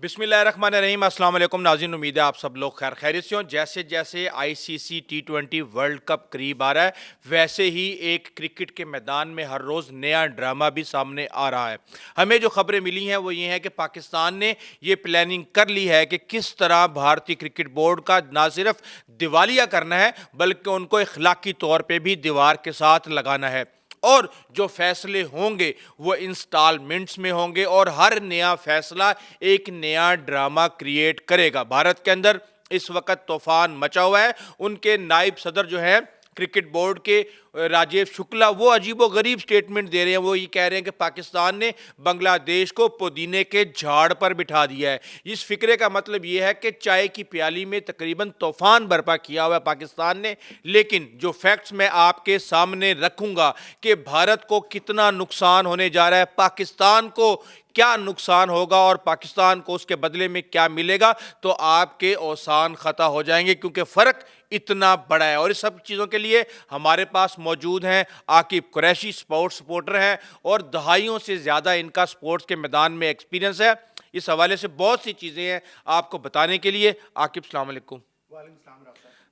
बिस्मिल्लाहिर्रहमानिर्रहीम अस्सलाम वालेकुम नाज़रीन, उम्मीद है आप सब लोग खैर खैरियत से हों। जैसे जैसे आईसीसी टी20 वर्ल्ड कप करीब आ रहा है, वैसे ही एक क्रिकेट के मैदान में हर रोज़ नया ड्रामा भी सामने आ रहा है। हमें जो खबरें मिली हैं वो ये हैं कि पाकिस्तान ने ये प्लानिंग कर ली है कि किस तरह भारतीय क्रिकेट बोर्ड का ना सिर्फ दिवालिया करना है, बल्कि उनको इखलाकी तौर पर भी दीवार के साथ लगाना है। और जो फैसले होंगे वो इंस्टॉलमेंट्स में होंगे और हर नया फैसला एक नया ड्रामा क्रिएट करेगा। भारत के अंदर इस वक्त तूफान मचा हुआ है। उनके नायब सदर जो है क्रिकेट बोर्ड के राजीव शुक्ला, वो अजीबो गरीब स्टेटमेंट दे रहे हैं। वो ये कह रहे हैं कि पाकिस्तान ने बांग्लादेश को पुदीने के झाड़ पर बिठा दिया है। इस फिक्रे का मतलब ये है कि चाय की प्याली में तकरीबन तूफान बर्पा किया हुआ है पाकिस्तान ने। लेकिन जो फैक्ट्स मैं आपके सामने रखूंगा कि भारत को कितना नुकसान होने जा रहा है, पाकिस्तान को क्या नुकसान होगा और पाकिस्तान को उसके बदले में क्या मिलेगा, तो आपके औसान खता हो जाएंगे, क्योंकि फ़र्क इतना बड़ा है। और इस सब चीज़ों के लिए हमारे पास मौजूद हैं आकिब कुरैशी, स्पोर्ट्स सपोर्टर हैं और दहाइयों से ज़्यादा इनका स्पोर्ट्स के मैदान में एक्सपीरियंस है। इस हवाले से बहुत सी चीज़ें हैं आपको बताने के लिए। आकिब, अस्सलाम वालेकुम।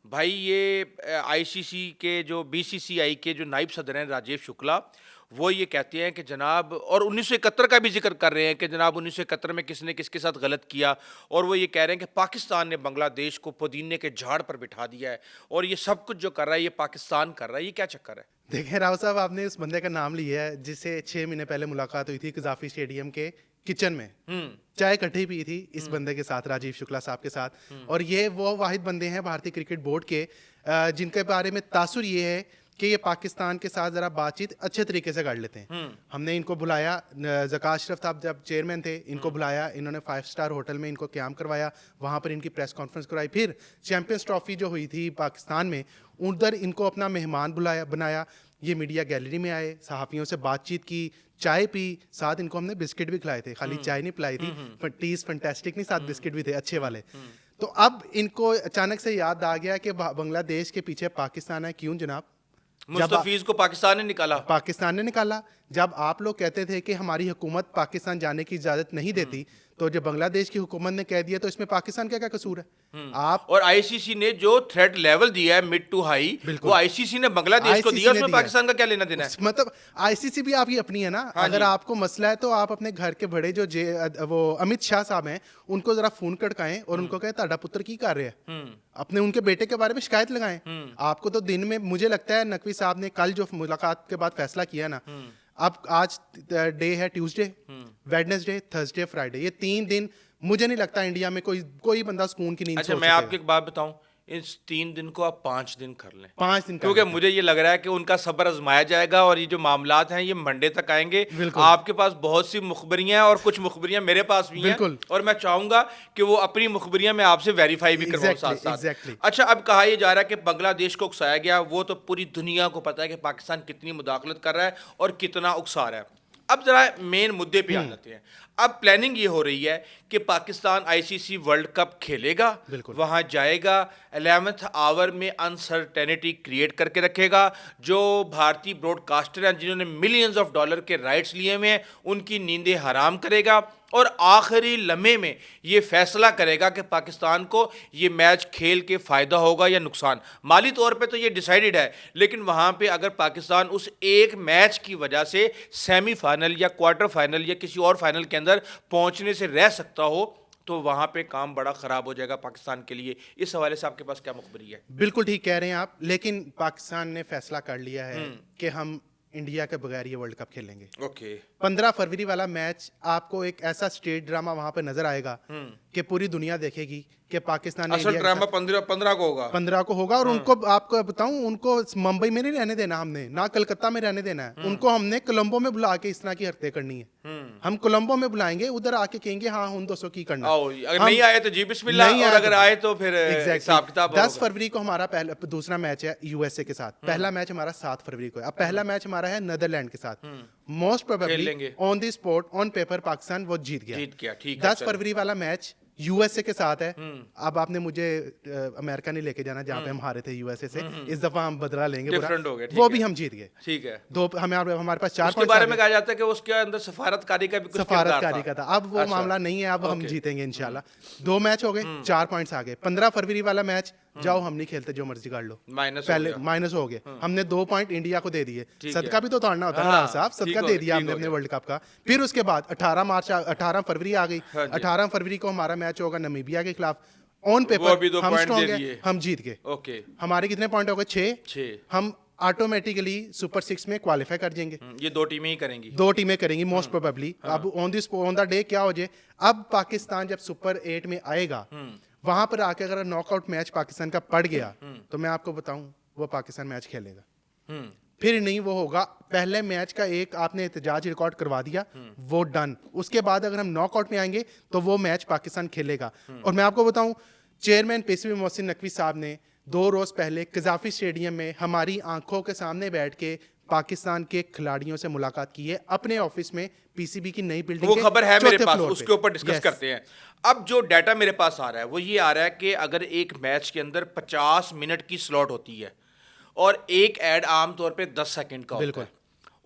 भाई, ये आईसीसी के जो बीसीसीआई के जो नायब सदर हैं राजीव शुक्ला, वो ये कहते हैं कि जनाब, और 1971 का भी जिक्र कर रहे हैं कि जनाब 1971 में किसने किसके साथ गलत किया, और वो ये कह रहे हैं कि पाकिस्तान ने बांग्लादेश को पुदीने के झाड़ पर बिठा दिया है और ये सब कुछ जो कर रहा है ये पाकिस्तान कर रहा है। ये क्या चक्कर है? देखें राव साहब, आपने उस बंदे का नाम लिया है जिससे 6 महीने पहले मुलाकात हुई थी कजाफी स्टेडियम के किचन में। चाय इकट्ठी पी थी इस बंदे के साथ, राजीव शुक्ला साहब के साथ। और ये वो वाहिद बंदे हैं भारतीय क्रिकेट बोर्ड के जिनके बारे में तासुर ये है कि ये पाकिस्तान के साथ ज़रा बातचीत अच्छे तरीके से कर लेते हैं। हमने इनको बुलाया, ज़का अशरफ साहब जब चेयरमैन थे, इनको बुलाया, इन्होंने 5 स्टार होटल में इनको क़याम करवाया, वहाँ पर इनकी प्रेस कॉन्फ्रेंस करवाई। फिर चैम्पियंस ट्रॉफी जो हुई थी पाकिस्तान में, उधर इनको अपना मेहमान बनाया। ये मीडिया गैलरी में आए, सहाफ़ियों से बातचीत की, चाय पी, साथ इनको हमने बिस्किट भी खिलाए थे। खाली चाय नहीं पिलाई थी, टीज़ फंटेस्टिक नहीं, साथ बिस्किट भी थे अच्छे वाले। तो अब इनको अचानक से याद आ गया कि बांग्लादेश के पीछे पाकिस्तान है। क्यों जनाब? मुस्तफीज को पाकिस्तान ने निकाला। पाकिस्तान ने निकाला। जब आप लोग कहते थे कि हमारी हुकूमत पाकिस्तान जाने की इजाजत नहीं देती, तो जब बांग्लादेश की हुकूमत ने कह दिया, तो इसमें पाकिस्तान का क्या कसूर है? आप और आईसीसी ने जो थ्रेट लेवल दिया है मिड टू हाई, वो आईसीसी ने बांग्लादेश को दिया, उसमें पाकिस्तान का क्या लेना देना है? मतलब आईसीसी भी आपकी अपनी है ना। हाँ अगर जी। आपको मसला है तो आप अपने घर के बड़े जो वो अमित शाह साहब हैं, उनको जरा फोन खड़काएं और उनको कहें ताड़ा पुत्र की कर रहे हैं, अपने उनके बेटे के बारे में शिकायत लगाएं। आपको तो दिन में, मुझे लगता है नकवी साहब ने कल जो मुलाकात के बाद फैसला किया ना, अब आज डे है ट्यूसडे, वेडनेसडे, थर्सडे, फ्राइडे, ये 3 दिन मुझे नहीं लगता इंडिया में कोई बंदा सुकून की नींद अच्छा, सो मैं आपको सकेगा। एक बात बताऊं, इस 3 दिन को आप 5 दिन कर लें, 5 दिन का क्योंकि लेते हैं। मुझे ये लग रहा है कि उनका सब्र आजमाया जाएगा और ये जो मामलात हैं ये मंडे तक आएंगे। बिल्कुल। आपके पास बहुत सी मुखबरियां हैं और कुछ मुखबरियां मेरे पास भी हैं, बिल्कुल। और मैं चाहूंगा कि वो अपनी मुखबरियां मैं आपसे वेरीफाई भी करवाऊं साथ साथ। एग्जैक्टली। अच्छा, अब कहा यह जा रहा है कि बांग्लादेश को उकसाया गया, वो तो पूरी दुनिया को पता है कि पाकिस्तान कितनी मुदाखलत कर रहा है और कितना उकसा रहा है। अब जरा मेन मुद्दे पे आ जाते हैं। अब प्लानिंग ये हो रही है कि पाकिस्तान आईसीसी वर्ल्ड कप खेलेगा, बिल्कुल। वहां जाएगा, 11th आवर में अनसर्टेनिटी क्रिएट करके रखेगा। जो भारतीय ब्रॉडकास्टर हैं जिन्होंने मिलियंस ऑफ डॉलर के राइट्स लिए हुए हैं, उनकी नींदें हराम करेगा और आखिरी लम्हे में ये फैसला करेगा कि पाकिस्तान को ये मैच खेल के फ़ायदा होगा या नुकसान। माली तौर पे तो ये डिसाइडेड है, लेकिन वहाँ पे अगर पाकिस्तान उस एक मैच की वजह से सेमीफाइनल या क्वार्टर फाइनल या किसी और फाइनल के अंदर पहुँचने से रह सकता हो, तो वहाँ पे काम बड़ा ख़राब हो जाएगा पाकिस्तान के लिए। इस हवाले से आपके पास क्या मुखबरी है? बिल्कुल ठीक कह रहे हैं आप, लेकिन पाकिस्तान ने फैसला कर लिया है कि हम इंडिया के बगैर ये वर्ल्ड कप खेलेंगे। ओके। 15 फरवरी वाला मैच आपको एक ऐसा स्टेट ड्रामा वहां पे नजर आएगा कि पूरी दुनिया देखेगी कि पाकिस्तान ने असल इंडिया के ड्रामा साथ 15 को होगा। 15 को होगा। और उनको आपको बताऊं, उनको मुंबई में नहीं रहने देना हमने, ना कलकत्ता में रहने देना है। उनको हमने कोलंबो में बुला के इस तरह की हरकतें करनी है। हम कोलंबो में बुलाएंगे, उधर आके कहेंगे हाँ उन दोस्तों की करना। आओ, अगर नहीं आए तो जी बिस्मिल्लाह, नहीं और आए अगर तो आए तो फिर हिसाब किताब 10 होगा। फरवरी को हमारा दूसरा मैच है यूएसए के साथ। पहला मैच हमारा 7 फरवरी को है। अब पहला मैच हमारा है नीदरलैंड के साथ। मोस्ट खेल प्रोबेबली लेंगे। On the spot, on paper Pakistan वो जीत गया। जीत गया, ठीक है, 10 चलो। फरवरी वाला मैच यूएसए के साथ है। अब आपने मुझे अमेरिका नहीं लेके जाना जहाँ पे हम हारे थे यूएसए से, इस दफा हम बदला लेंगे पूरा। Different हो गए, ठीक वो है। भी हम जीत गए। ठीक है। दो हमारे पास 4 उसके पॉइंट्स बारे में कहा जाता है कि उसके अंदर सफारतकारी का भी कुछ किरदार सफारतकारी का था। अब वो अच्छा। मामला नहीं है, अब हम ओके। जीतेंगे इंशाल्लाह। 2 मैच हो गए, 4 पॉइंट्स आ गए। 15 फरवरी वाला मैच जाओ, हम नहीं खेलते, जो मर्जी कर लो, माइनस पहले माइनस हो गए। हमने 2 पॉइंट इंडिया को दे दिए। ठीक सदका है। भी तो तोड़ना होता है हाँ, ना साहब, ठीक सदका हो दे गया, दिया ठीक हमने हो अपने गया। वर्ल्ड कप का। फिर उसके बाद 18 फरवरी आ गई। हाँ जी। 18 फरवरी को हमारा मैच होगा नामीबिया के खिलाफ। ऑन वो भी पेपर 2 हम पॉइंट स्ट्रॉन्ग दे है, दिए। हम जीत गए। ओके। हमारे कितने पॉइंट हो गए? 6। 6। हम ऑटोमेटिकली सुपर 6 में क्वालिफाई कर जाएंगे। ये 2 टीमें ही करेंगी। 2 टीमें करेंगी मोस्ट प्रोबेबली। अब ऑन द डे क्या हो जाए, अब पाकिस्तान जब सुपर 8 में आएगा, वहां पर आके अगर नॉकआउट मैच पाकिस्तान का पड़ गया, तो मैं आपको बताऊं वो पाकिस्तान मैच खेलेगा। फिर नहीं वो होगा, पहले मैच का एक आपने एहतजाज रिकॉर्ड करवा दिया, वो डन। उसके बाद अगर हम नॉकआउट में आएंगे तो वो मैच पाकिस्तान खेलेगा। और मैं आपको बताऊं, चेयरमैन पीसीबी मोहसिन नकवी साहब ने 2 रोज पहले कजाफी स्टेडियम में हमारी आंखों के सामने बैठ के पाकिस्तान के खिलाड़ियों से मुलाकात की है, अपने ऑफिस में पीसीबी की नई बिल्डिंग वो के खबर है मेरे चौथे पास, फ्लोर उसके पे। ऊपर डिस्कस Yes. करते हैं। अब जो डाटा मेरे पास आ रहा है वो ये आ रहा है कि अगर एक मैच के अंदर 50 मिनट की स्लॉट होती है और एक ऐड आमतौर पे 10 सेकंड का होता बिल्कुल। है,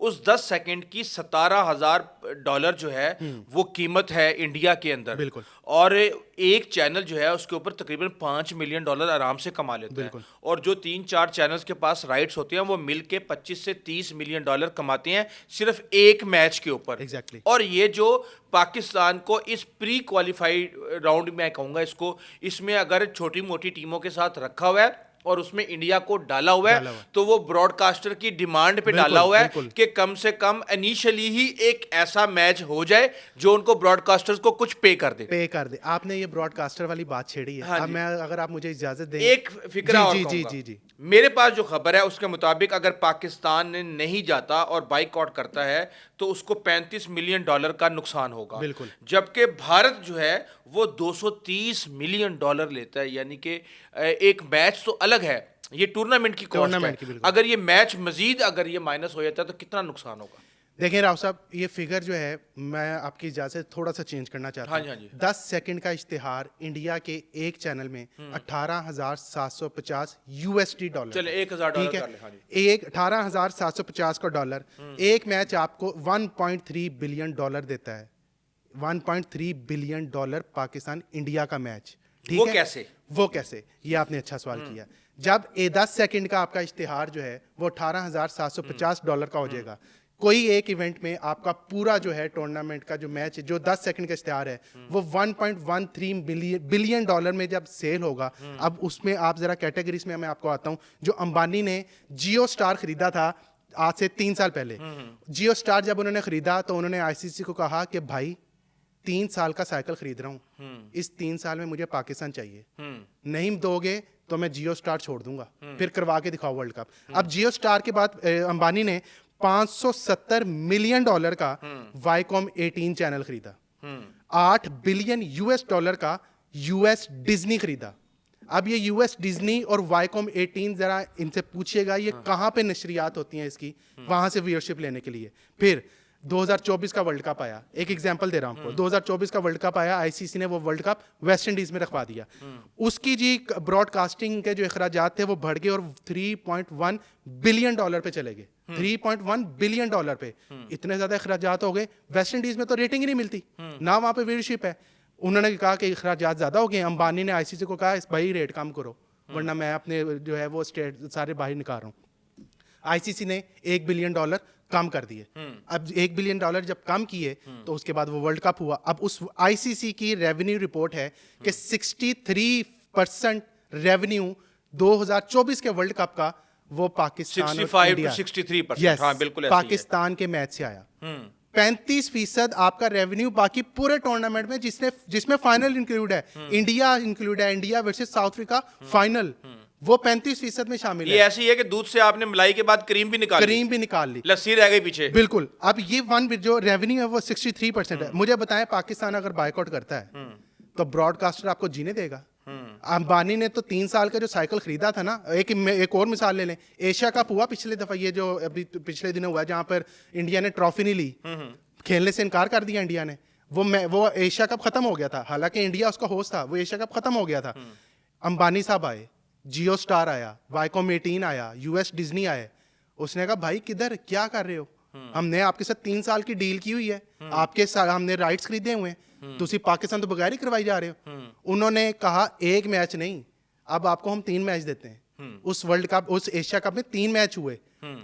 उस 10 सेकंड की $17,000 जो है वो कीमत है इंडिया के अंदर। बिल्कुल। और एक चैनल जो है उसके ऊपर तकरीबन $5 मिलियन आराम से कमा लेता है। बिल्कुल। और जो 3-4 चैनल्स के पास राइट्स होते हैं वो मिल के 25 से $30 मिलियन कमाते हैं सिर्फ एक मैच के ऊपर। Exactly. और ये जो पाकिस्तान को इस प्री क्वालिफाइड राउंड में कहूंगा इसको, इसमें अगर छोटी मोटी टीमों के साथ रखा हुआ है और उसमें इंडिया को डाला हुआ डाला है, हुआ है। तो वो ब्रॉडकास्टर की डिमांड पे बिल्कुल, डाला हुआ है बिल्कुल। कि कम से कम इनिशियली ही एक ऐसा मैच हो जाए जो उनको ब्रॉडकास्टर्स को कुछ पे कर दे। पे कर दे। आपने ये ब्रॉडकास्टर वाली बात छेड़ी है। हाँ अब जी। मैं, अगर आप मुझे इजाजत दें, एक फिक्रा और जी कहूंगा। जी जी जी मेरे पास जो खबर है उसके मुताबिक अगर पाकिस्तान ने नहीं जाता और बाइकआउट करता है तो उसको $35 मिलियन का नुकसान होगा। बिल्कुल। जबकि भारत जो है वो $230 मिलियन लेता है, यानी कि एक मैच तो अलग है, ये टूर्नामेंट की कॉस्ट टूर्नामेंट की, है। बिल्कुल। अगर ये मैच मजीद अगर ये माइनस हो जाता है तो कितना नुकसान होगा? देखिए राव साहब, ये फिगर जो है, मैं आपकी इजाजत थोड़ा सा चेंज करना चाहता हाँ हूँ। जी, हाँ जी। 10 सेकंड का इश्तिहार इंडिया के एक चैनल में 18,750 यूएसडी डॉलर। चले $1,000 ठीक है। कर ले, हाँ जी। एक 18,750 का डॉलर, एक मैच आपको $1.3 बिलियन देता है। $1.3 बिलियन पाकिस्तान इंडिया का मैच। ठीक वो है? कैसे? वो कैसे, ये आपने अच्छा सवाल किया। जब 10 सेकंड का आपका इश्तिहार जो है वो $18,750 का हो जाएगा, कोई एक इवेंट में आपका पूरा जो है टूर्नामेंट का जो मैच है, जो 10 सेकंड का इश्तिहार है, वो $1.13 बिलियन में जब सेल होगा। अब उसमें आप जरा कैटेगरीज में मैं आपको आता हूं, जो अंबानी ने जियो स्टार खरीदा था आज से 3 साल पहले। जियो स्टार जब उन्होंने खरीदा तो उन्होंने आईसीसी को कहा कि भाई 3 साल का साइकिल खरीद रहा हूँ, इस 3 साल में मुझे पाकिस्तान चाहिए, नहीं दोगे तो मैं जियो स्टार छोड़ दूंगा, फिर करवा के दिखाओ वर्ल्ड कप। अब जियो स्टार के बाद अंबानी ने $570 मिलियन का वाईकॉम 18 चैनल खरीदा, $8 बिलियन का यूएस डिज्नी खरीदा। अब ये यूएस डिज्नी और वाईकॉम 18, जरा इनसे पूछिएगा ये कहाँ पे नशरियात होती हैं इसकी, वहां से व्यूअरशिप लेने के लिए। फिर 2024 का वर्ल्ड कप आया, एक एग्जांपल दे रहा हूं आपको। 2024 का वर्ल्ड कप आया, आईसीसी ने वो वर्ल्ड कप वेस्ट इंडीज में रखवा दिया। उसकी जी ब्रॉडकास्टिंग के जो अखराजात थे वो बढ़ गए और $3.1 बिलियन पे चले गए। $3.1 बिलियन पे इतने ज्यादा अखराजात हो गए, वेस्ट इंडीज में तो रेटिंग ही नहीं मिलती ना, वहां पे व्यूअरशिप है। उन्होंने कहा कि अखराजात ज्यादा हो गए। अंबानी ने आईसीसी को कहा इस भाई रेट कम करो, वरना मैं अपने जो है वो स्टेट सारे बाहर निकाल रहा हूँ। आईसीसी ने $1 बिलियन कम कर दिए। अब $1 बिलियन जब कम किए तो उसके बाद वो वर्ल्ड कप हुआ। अब उस आईसीसी की रेवेन्यू रिपोर्ट है कि 63% रेवेन्यू 2024 के वर्ल्ड कप का वो पाकिस्तान 65 to 63%, हाँ बिल्कुल ऐसे ही है। पाकिस्तान के मैच से आया। 35% आपका रेवेन्यू बाकी पूरे टूर्नामेंट में जिसमें फाइनल इंक्लूड है, इंडिया इंक्लूड है, India versus south Africa final, वो 35% में शामिल ये है। ऐसी है कि दूध से आपने मलाई के बाद क्रीम भी निकाल ली, करीम भी निकाल ली, लस्सी रह गई पीछे। बिल्कुल। अब ये जो रेवेन्यू है वो 63% है। मुझे बताएं, पाकिस्तान अगर बायकॉट करता है तो ब्रॉडकास्टर आपको जीने देगा? अंबानी ने तो 3 साल का जो साइकिल खरीदा था ना, एक और मिसाल ले लें, एशिया कप हुआ पिछले दफा, ये जो अभी पिछले दिनों हुआ, जहां पर इंडिया ने ट्रॉफी नहीं ली, खेलने से इनकार कर दिया इंडिया ने। वो एशिया कप खत्म हो गया था, हालांकि इंडिया उसका होस्ट था, वो एशिया कप खत्म हो गया था। अंबानी साहब आए, जियो स्टार आया, वाईकॉम 18 आया, यूएस डिज्नी आए। उसने कहा भाई किधर क्या कर रहे हो, हमने आपके साथ 3 साल की डील की हुई है, आपके साथ हमने राइट्स खरीदे हुए हैं, तुसी पाकिस्तान तो बगैर ही करवाई जा रहे हो। उन्होंने कहा एक मैच नहीं, अब आपको हम 3 मैच देते हैं। उस वर्ल्ड कप, उस एशिया कप में 3 मैच हुए,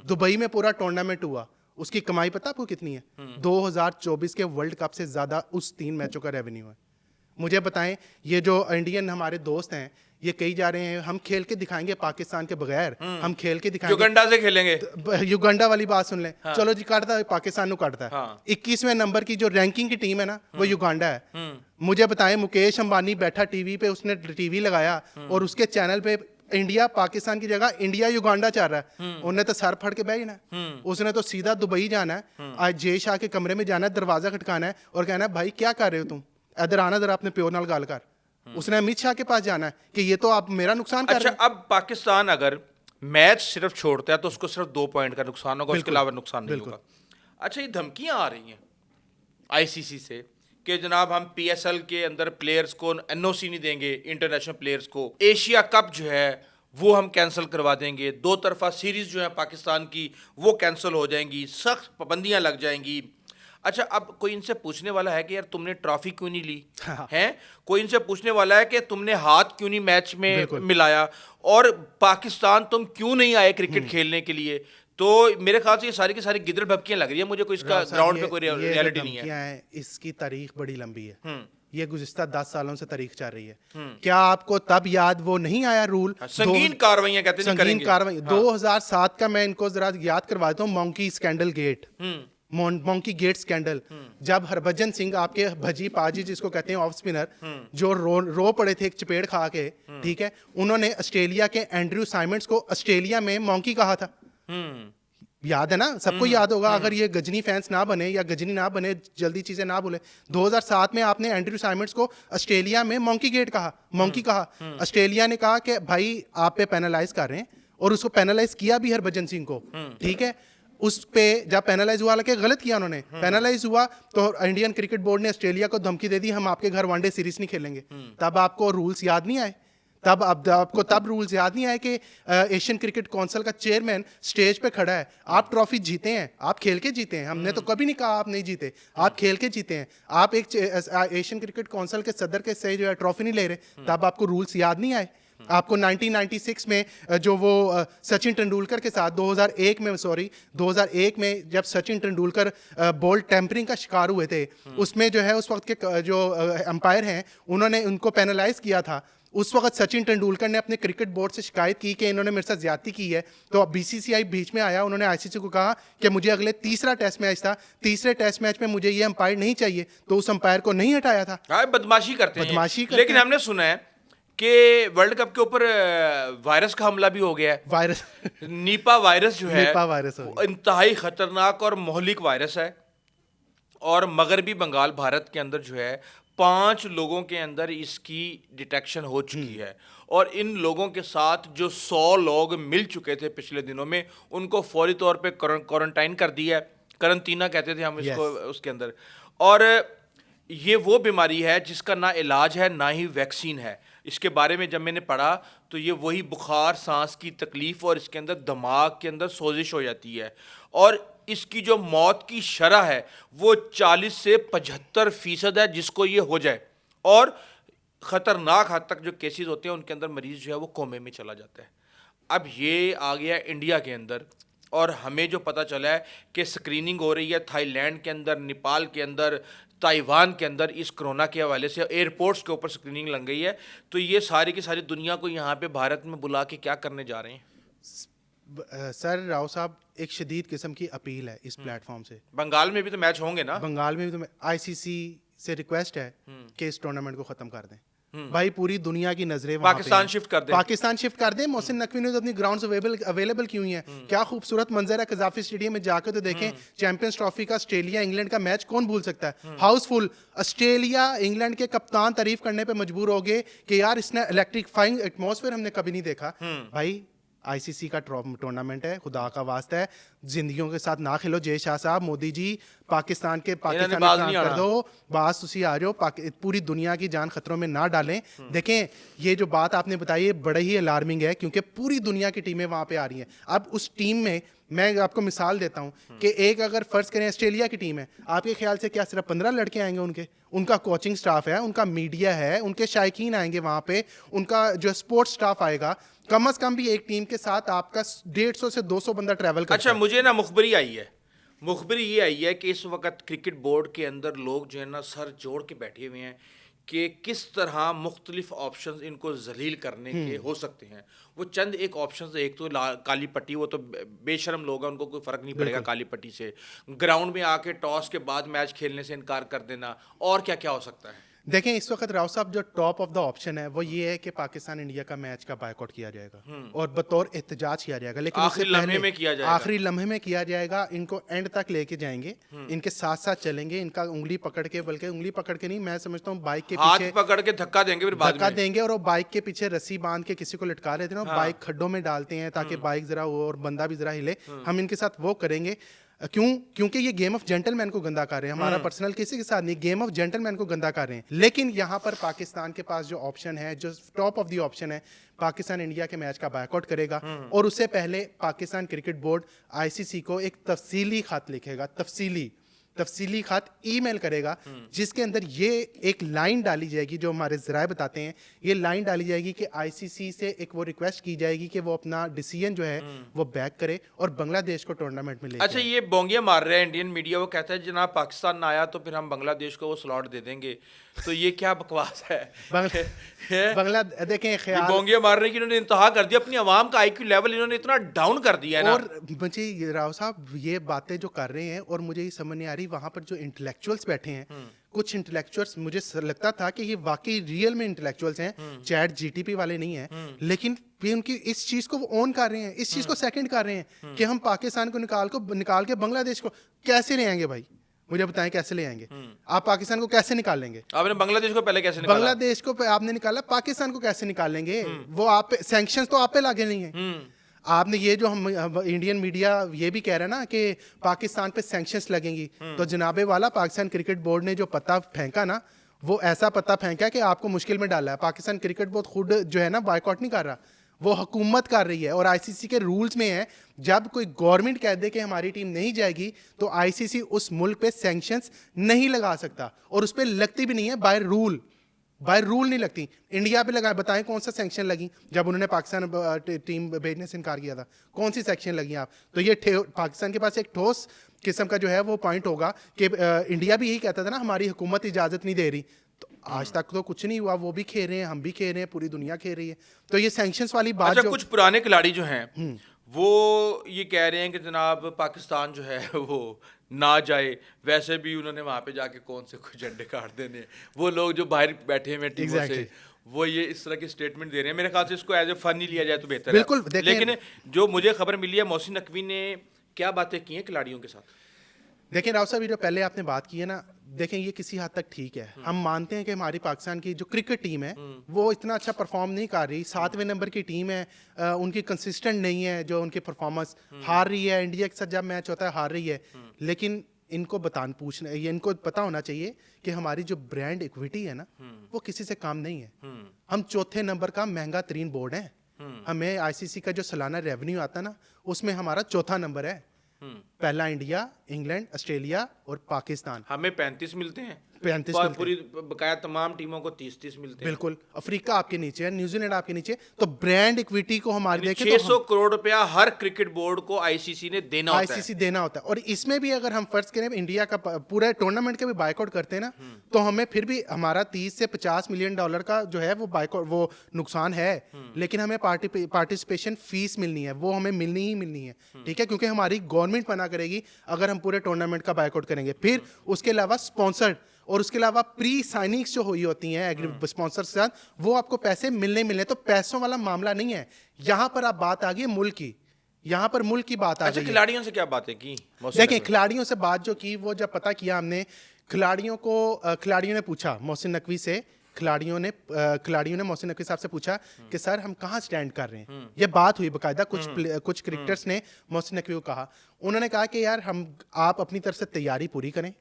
दुबई में पूरा टूर्नामेंट हुआ, उसकी कमाई पता आपको कितनी है? 2024 के वर्ल्ड कप से ज्यादा उस 3 मैचों का रेवेन्यू है। मुझे बताएं, ये जो इंडियन हमारे दोस्त हैं, ये कही जा रहे हैं हम खेल के दिखाएंगे पाकिस्तान के बगैर, हम खेल के दिखाएंगे, युगांडा से खेलेंगे। युगांडा वाली बात सुन लें। चलो जी, काटता है पाकिस्तान को काटता है। 21वें नंबर की जो रैंकिंग की टीम है ना, वो युगांडा है। मुझे बताएं, मुकेश अंबानी बैठा टीवी पे, उसने टीवी लगाया और उसके चैनल पे इंडिया पाकिस्तान की जगह इंडिया युगांडा चल रहा है। उन्होंने तो सर फड़ के बैठना है, उसने तो सीधा दुबई जाना है, आज जय शाह के कमरे में जाना है, दरवाजा खटकाना है और कहना है भाई क्या कर रहे हो तुम, इधर आना, इधर अपने प्यो नाल गाल कर। उसने अमित शाह के पास जाना है कि ये तो आप मेरा नुकसान कर अच्छा, रहे हैं। अब पाकिस्तान अगर मैच सिर्फ छोड़ता है तो उसको सिर्फ 2 पॉइंट का नुकसान होगा, उसके अलावा नुकसान नहीं होगा। अच्छा, ये धमकियां आ रही हैं आईसीसी से कि जनाब हम पीएसएल के अंदर प्लेयर्स को एनओसी नहीं देंगे, इंटरनेशनल प्लेयर्स को, एशिया कप जो है वो हम कैंसिल करवा देंगे, 2 तरफा सीरीज जो है पाकिस्तान की वो कैंसिल हो जाएंगी, सख्त पाबंदियां लग जाएंगी। अच्छा, अब कोई इनसे पूछने वाला है कि यार तुमने ट्रॉफी क्यों नहीं ली है? कोई इनसे पूछने वाला है कि तुमने हाथ क्यों नहीं मैच में मिलाया, और पाकिस्तान तुम क्यों नहीं आए क्रिकेट खेलने के लिए? तो मेरे ख्याल से ये सारी की सारी गिदड़ भपकियां लग रही है मुझे, कोई इसका ग्राउंड पे कोई रियलिटी नहीं है। इसकी तारीख बड़ी लंबी है, ये गुज़िस्ता 10 सालों से तारीख चल रही है। क्या आपको तब याद वो नहीं आया रूल? संगीन कार्रवाइयां कहते हैं, संगीन कार्रवाई 2007 का मैं इनको जरा याद करवा देता हूँ। Monkey scandal gate, monkey gate scandal, जब हरभजन सिंह आपके भजी पाजी जिसको कहते हैं ऑफ स्पिनर, जो रो पड़े थे एक चपेट खा के, ठीक है, उन्होंने ऑस्ट्रेलिया के एंड्रयू साइमंड्स को ऑस्ट्रेलिया में मॉन्की कहा था। याद है ना, सबको याद होगा, अगर ये गजनी फैंस ना बने या गजनी ना बने, जल्दी चीजें ना बोले। 2007 में आपने एंड्रयू साइमंड्स को ऑस्ट्रेलिया में मॉन्की गेट कहा, मॉन्की कहा। ऑस्ट्रेलिया ने कहा कि भाई आप पे पेनलाइज कर रहे हैं, और उसको पेनलाइज किया भी हरभजन सिंह को, ठीक है। उस पे जब पेनलाइज हुआ, हालांकि गलत किया उन्होंने, पेनलाइज हुआ तो इंडियन क्रिकेट बोर्ड ने ऑस्ट्रेलिया को धमकी दे दी हम आपके घर वनडे सीरीज नहीं खेलेंगे। तब आपको रूल्स याद नहीं आए? तब आपको तब रूल्स याद नहीं आए कि एशियन क्रिकेट काउंसिल का चेयरमैन स्टेज पे खड़ा है, आप ट्रॉफी जीते हैं, आप खेल के जीते हैं, हमने तो कभी नहीं कहा आप नहीं जीते, आप खेल के जीते हैं, आप एक एशियन क्रिकेट काउंसिल के सदर के से जो है ट्रॉफी नहीं ले रहे, तब आपको रूल्स याद नहीं आए? आपको 1996 में जो वो सचिन तेंदुलकर के साथ 2001 में जब सचिन तेंदुलकर बॉल टेम्परिंग का शिकार हुए थे, उसमें जो है उस वक्त के जो अंपायर हैं उन्होंने उनको पेनलाइज किया था। उस वक्त सचिन तेंदुलकर ने अपने क्रिकेट बोर्ड से शिकायत की कि इन्होंने मेरे साथ ज्यादती की है, तो बीसीसीआई बीच में आया, उन्होंने आईसीसी को कहा कि मुझे अगले तीसरा टेस्ट मैच था, तीसरे टेस्ट मैच में मुझे ये अंपायर नहीं चाहिए, तो उस अंपायर को नहीं हटाया था। बदमाशी करते हैं। लेकिन हमने सुना है कि वर्ल्ड कप के ऊपर वायरस का हमला भी हो गया है। वायरस नीपा वायरस जो है, नीपा वायरस इंतहाई खतरनाक और मोहलिक वायरस है, और मगरबी बंगाल भारत के अंदर जो है 5 लोगों के अंदर इसकी डिटेक्शन हो चुकी है, और इन लोगों के साथ जो 100 लोग मिल चुके थे पिछले दिनों में, उनको फौरी तौर पे क्वारंटाइन कर दिया है, करंटीना कहते थे हम इसको उसके अंदर। और ये वो बीमारी है जिसका ना इलाज है ना ही वैक्सीन है। इसके बारे में जब मैंने पढ़ा तो ये वही बुखार, सांस की तकलीफ, और इसके अंदर दिमाग के अंदर सोजिश हो जाती है, और इसकी जो मौत की शरह है वो 40 से 75% है जिसको ये हो जाए, और ख़तरनाक हद तक जो केसेस होते हैं उनके अंदर मरीज़ जो है वो कोमे में चला जाता है। अब ये आ गया इंडिया के अंदर, और हमें जो पता चला है कि स्क्रीनिंग हो रही है थाईलैंड के अंदर, नेपाल के अंदर, ताइवान के अंदर, इस कोरोना के हवाले से एयरपोर्ट्स के ऊपर स्क्रीनिंग लग गई है। तो ये सारी की सारी दुनिया को यहाँ पे भारत में बुला के क्या करने जा रहे हैं? सर राव साहब, एक शदीद किस्म की अपील है इस प्लेटफॉर्म से। बंगाल में भी तो मैच होंगे ना? बंगाल में भी तो आईसीसी से रिक्वेस्ट है कि इस टूर्नामेंट को खत्म कर दें। भाई पूरी दुनिया की नजरें पाकिस्तान शिफ्ट कर दें, पाकिस्तान शिफ्ट कर दें। मोहसिन नकवी ने तो अपनी ग्राउंड्स अवेलेबल क्यों हैं? क्या खूबसूरत मंजर है कजाफी स्टेडियम में जाकर तो देखें। चैंपियंस ट्रॉफी का ऑस्ट्रेलिया इंग्लैंड का मैच कौन भूल सकता है? हाउसफुल। ऑस्ट्रेलिया इंग्लैंड के कप्तान तारीफ करने पे मजबूर हो गए कि यार इसने इलेक्ट्रीफाइंग एटमॉस्फेयर हमने कभी नहीं देखा। भाई आईसीसी का टूर्नामेंट है, खुदा का वास्ता है जिंदगियों के साथ ना खेलो। जय शाह साहब, मोदी जी, पाकिस्तान बाज नहीं कर आना। दो, बास तुसी आ रहे हो, पूरी दुनिया की जान खतरों में ना डालें। देखें, ये जो बात आपने बताई है बड़ा ही अलार्मिंग है, क्योंकि पूरी दुनिया की टीमें वहां पे आ रही हैं। अब उस टीम में मैं आपको मिसाल देता हूं कि एक अगर फर्ज करें ऑस्ट्रेलिया की टीम है, आपके ख्याल से क्या सिर्फ 15 लड़के आएंगे? उनका कोचिंग स्टाफ है, उनका मीडिया है, उनके शायकीन आएंगे वहां पे, उनका जो स्पोर्ट्स स्टाफ आएगा। कम से कम भी एक टीम के साथ आपका 150 से 200 बंदा ट्रैवल करता अच्छा, है। मुझे ना मुखबरी आई है, मुखबरी ये आई है कि इस वक्त क्रिकेट बोर्ड के अंदर लोग जो है ना सर जोड़ के बैठे हुए हैं कि किस तरह मुख्तलिफ ऑप्शंस इनको जलील करने के हो सकते हैं। वो चंद एक ऑप्शंस, एक तो काली पट्टी, वो तो बेशरम लोग हैं, उनको कोई फ़र्क नहीं पड़ेगा काली पट्टी से। ग्राउंड में आके टॉस के बाद मैच खेलने से इनकार कर देना, और क्या क्या हो सकता है? देखें, इस वक्त राव साहब जो टॉप ऑफ द ऑप्शन है वो ये है कि पाकिस्तान इंडिया का मैच का बायकॉट किया जाएगा और बतौर एहतजाज किया जाएगा। लेकिन उससे आखिरी लम्हे पहले में किया जाएगा। आखिरी लम्हे में किया जाएगा। इनको एंड तक लेके जाएंगे, इनके साथ साथ चलेंगे, इनका उंगली पकड़ के, बल्कि उंगली पकड़ के नहीं, मैं समझता हूँ बाइक के हाथ पीछे पकड़ के धक्का देंगे, फिर बाद धक्का में देंगे और वो बाइक के पीछे रस्सी बांध के किसी को लटका लेते हैं ना, बाइक खड्डों में डालते हैं ताकि बाइक जरा हो और बंदा भी जरा हिले। हम इनके साथ वो करेंगे। क्योंकि ये गेम ऑफ जेंटलमैन को गंदा कर रहे हैं। हमारा पर्सनल किसी के साथ नहीं, गेम ऑफ जेंटलमैन को गंदा कर रहे हैं। लेकिन यहाँ पर पाकिस्तान के पास जो ऑप्शन है, जो टॉप ऑफ द ऑप्शन है, पाकिस्तान इंडिया के मैच का बायकॉट करेगा और उससे पहले पाकिस्तान क्रिकेट बोर्ड आईसीसी को एक तफसीली खत लिखेगा, तफसीली खत ईमेल करेगा, जिसके अंदर ये एक लाइन डाली जाएगी, जो हमारे ज़राए बताते हैं, ये लाइन डाली जाएगी कि आईसीसी से एक वो रिक्वेस्ट की जाएगी कि वो अपना डिसीजन जो है वो बैक करे और बांग्लादेश को टूर्नामेंट में ले। अच्छा, ये बोंगिया मार रहे हैं इंडियन मीडिया, वो कहता है जनाब पाकिस्तान ना आया तो फिर हम बांग्लादेश को वो स्लॉट दे देंगे। तो ये क्या बकवास है? बांग्ला देखें, ये ख्याल बोंगिया मार रहे हैं कि इन्होंने इंतहा कर दिया, अपनी आवाम का आईक्यू लेवल इन्होंने इतना डाउन कर दिया है ना। और मुझे राव साहब ये बातें जो कर रहे हैं, और मुझे ये समझ नहीं आ रही वहां पर जो इंटेलेक्चुअल्स बैठे हैं, कुछ इंटेलेक्चुअल्स मुझे लगता था कि ये वाकई रियल में इंटेलेक्चुअल्स हैं, चैट जीटीपी वाले नहीं हैं, लेकिन भी उनकी इस चीज को वो ऑन कर रहे हैं, इस चीज को सेकंड कर रहे हैं कि हम पाकिस्तान को निकाल के बांग्लादेश को कैसे ले आएंगे? भाई मुझे बताएं, कैसे ले आएंगे? आप पाकिस्तान को कैसे निकाल लेंगे? आपने बांग्लादेश को पहले कैसे निकाला? बांग्लादेश को आपने निकाला, पाकिस्तान को कैसे निकाल लेंगे? वो आप सैंक्शंस तो आप पे लागे नहीं है। आपने ये जो हम इंडियन मीडिया ये भी कह रहा है ना कि पाकिस्तान पे सैंक्शंस लगेंगी, तो जनाबे वाला पाकिस्तान क्रिकेट बोर्ड ने जो पत्ता फेंका ना, वो ऐसा पत्ता फेंका कि आपको मुश्किल में डाला है। पाकिस्तान क्रिकेट बोर्ड खुद जो है ना बायकॉट नहीं कर रहा, वो हुकूमत कर रही है। और आईसीसी के रूल्स में है, जब कोई गवर्नमेंट कह दे कि हमारी टीम नहीं जाएगी, तो आईसीसी उस मुल्क पे सैंक्शंस नहीं लगा सकता, और उस पर लगती भी नहीं है, बाय रूल नहीं लगती। इंडिया पे लगा, बताएं कौन सा सैंक्शन लगी जब उन्होंने पाकिस्तान टीम भेजने से इनकार किया था? कौन सी सैंक्शन लगी आप? तो ये पाकिस्तान के पास एक ठोस किस्म का जो है वो पॉइंट होगा कि इंडिया भी यही कहता था ना, हमारी हुकूमत इजाजत नहीं दे रही। तो आज तक तो कुछ नहीं हुआ, वो भी खेल रहे हैं, हम भी खेल रहे हैं, पूरी दुनिया खेल रही है। तो ये सैंक्शंस वाली बात, अच्छा, कुछ पुराने खिलाड़ी जो हैं वो ये कह रहे हैं कि जनाब पाकिस्तान जो है वो ना जाए। वैसे भी उन्होंने वहाँ पे जाके कौन से कुछ झंडे काट देने, वो लोग जो बाहर बैठे हुए टीमों से, वो ये इस तरह की स्टेटमेंट दे रहे हैं। मेरे ख्याल से इसको एज ए फन ही लिया जाए तो बेहतर बिल्कुल। है। लेकिन जो मुझे खबर मिली है, मोहसिन नकवी ने क्या बातें की हैं खिलाड़ियों के साथ? देखें राव साहब, ये जो पहले आपने बात की है ना, देखें ये किसी हद तक ठीक है। हम मानते हैं कि हमारी पाकिस्तान की जो क्रिकेट टीम है वो इतना अच्छा परफॉर्म नहीं कर रही, 7वें नंबर की टीम है, उनकी कंसिस्टेंट नहीं है जो उनकी परफॉर्मेंस, हार रही है, इंडिया के साथ जब मैच होता है हार रही है। लेकिन इनको इनको पता होना चाहिए कि हमारी जो ब्रांड इक्विटी है ना, वो किसी से कम नहीं है। हम 4थे नंबर का महंगा तरीन बोर्ड है। हमें आईसीसी का जो सालाना रेवेन्यू आता है ना, उसमें हमारा 4था नंबर है। पहला इंडिया, इंग्लैंड, ऑस्ट्रेलिया और पाकिस्तान। हमें 35 मिलते हैं, 35 पूरी बकाया तमाम टीमों को 30-30 मिलते हैं। बिल्कुल। अफ्रीका आपके नीचे है, न्यूजीलैंड आपके नीचे। तो ब्रांड इक्विटी को हमारे देखें, 600 करोड़ रुपया हर क्रिकेट बोर्ड को आईसीसी ने देना होता है। आईसीसी देना होता है। और इसमें भी अगर हम फर्ज करें इंडिया का पूरा टूर्नामेंट का भी बायकॉट करते हैं ना, तो हमें फिर भी हमारा 30 से 50 मिलियन डॉलर का जो है वो बायकॉट, वो नुकसान है। लेकिन हमें पार्टिसिपेशन फीस मिलनी है, वो हमें मिलनी ही मिलनी है, ठीक है? क्योंकि हमारी गवर्नमेंट मना करेगी अगर हम पूरे टूर्नामेंट का बायकॉट करेंगे। फिर उसके अलावा स्पॉन्सर्ड और उसके अलावा प्री साइनिंग्स जो हुई होती हैं स्पॉन्सर्स के साथ, वो आपको पैसे मिलने। तो पैसों वाला मामला नहीं है यहाँ पर। आप बात आ गई मुल्क की, यहाँ पर मुल्क की बात आ गई। खिलाड़ियों से क्या बातें की? देखिए, खिलाड़ियों से बात जो की, वो जब पता किया हमने, खिलाड़ियों ने पूछा मोहसिन नकवी से खिलाड़ियों ने मोहसिन नकवी साहब से पूछा कि सर हम कहाँ स्टैंड कर रहे हैं। ये बात हुई बाकायदा, कुछ क्रिकेटर्स ने मोहसिन नकवी को कहा, उन्होंने कहा कि यार आप अपनी तरफ से तैयारी पूरी करें,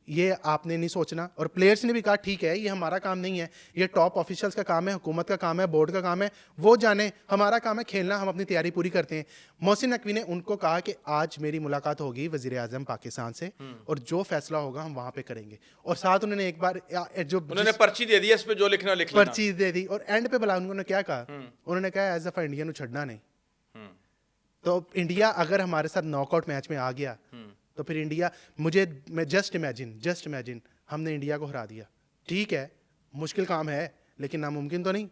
ये आपने नहीं सोचना। और प्लेयर्स ने भी कहा ठीक है, ये हमारा काम नहीं है, ये टॉप ऑफिशियल्स का काम है, हुकूमत का काम है, बोर्ड का काम है, वो जाने, हमारा काम है खेलना, हम अपनी तैयारी पूरी करते हैं। मोहसिन नकवी ने उनको कहा कि आज मेरी मुलाकात होगी वजीर आजम पाकिस्तान से और जो फैसला होगा हम वहाँ पे करेंगे। और साथ उन्होंने एक बार उन्होंने पर्ची दे दी, इस पे जो लिखना लिख लेना। पर्ची दे दी और एंड पे बुला उन्होंने क्या कहा, उन्होंने कहा एज अ इंडियन छड़ना नहीं। तो इंडिया अगर हमारे साथ नॉकआउट मैच में आ गया तो फिर इंडिया, मैं जस्ट इमेजिन हमने इंडिया को हरा दिया, ठीक है मुश्किल काम है लेकिन नामुमकिन तो नहीं।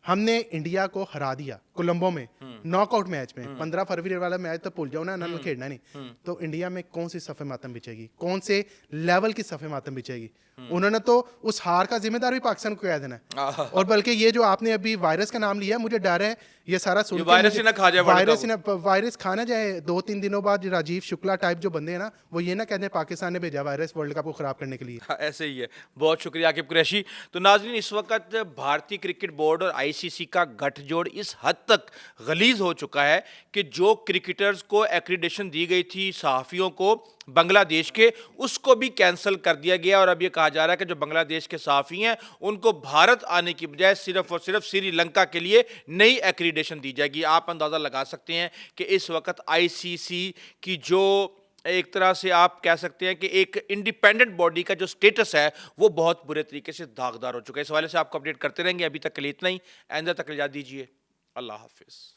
हमने इंडिया को हरा दिया कोलंबो में नॉकआउट मैच में, 15 फरवरी वाला मैच तो भूल जाओ ना, ना खेलना नहीं। तो इंडिया में कौन सी सफ़े मातम बिछेगी, कौन से लेवल की सफ़े मातम बिछेगी। उन्होंने तो उस हार का जिम्मेदार भी पाकिस्तान को कह देना है। और बल्कि ये जो आपने अभी वायरस का नाम लिया, मुझे डर है ये सारा सुन के वायरस ही ना खा जाए, वायरस खाना जाए 2-3 दिनों बाद। राजीव शुक्ला टाइप जो बंदे हैं ना, वो ये ना कहते हैं पाकिस्तान ने भेजा वायरस वर्ल्ड कप को खराब करने के लिए। हाँ, ऐसे ही है। बहुत शुक्रिया आकिब कुरैशी। तो नाज़रीन, इस वक्त भारतीय क्रिकेट बोर्ड और आईसीसी का गठजोड़ इस हद तक गलीज हो चुका है कि जो क्रिकेटर्स को एक्रीडेशन दी गई थी सहाफ़ियों को बांग्लादेश के, उसको भी कैंसिल कर दिया गया। और अब ये कहा जा रहा है कि जो बांग्लादेश के सहाफ़ी हैं उनको भारत आने की बजाय सिर्फ और सिर्फ श्रीलंका के लिए नई एक्रीडेशन दी जाएगी। आप अंदाज़ा लगा सकते हैं कि इस वक्त आईसीसी की जो एक तरह से आप कह सकते हैं कि एक इंडिपेंडेंट बॉडी का जो स्टेटस है वो बहुत बुरे तरीके से दागदार हो चुका है। इस हवाले से आपको अपडेट करते रहेंगे। अभी तक के लिए इतना ही। आइंदा तक इजाज़त दीजिए। अल्लाह हाफिज़।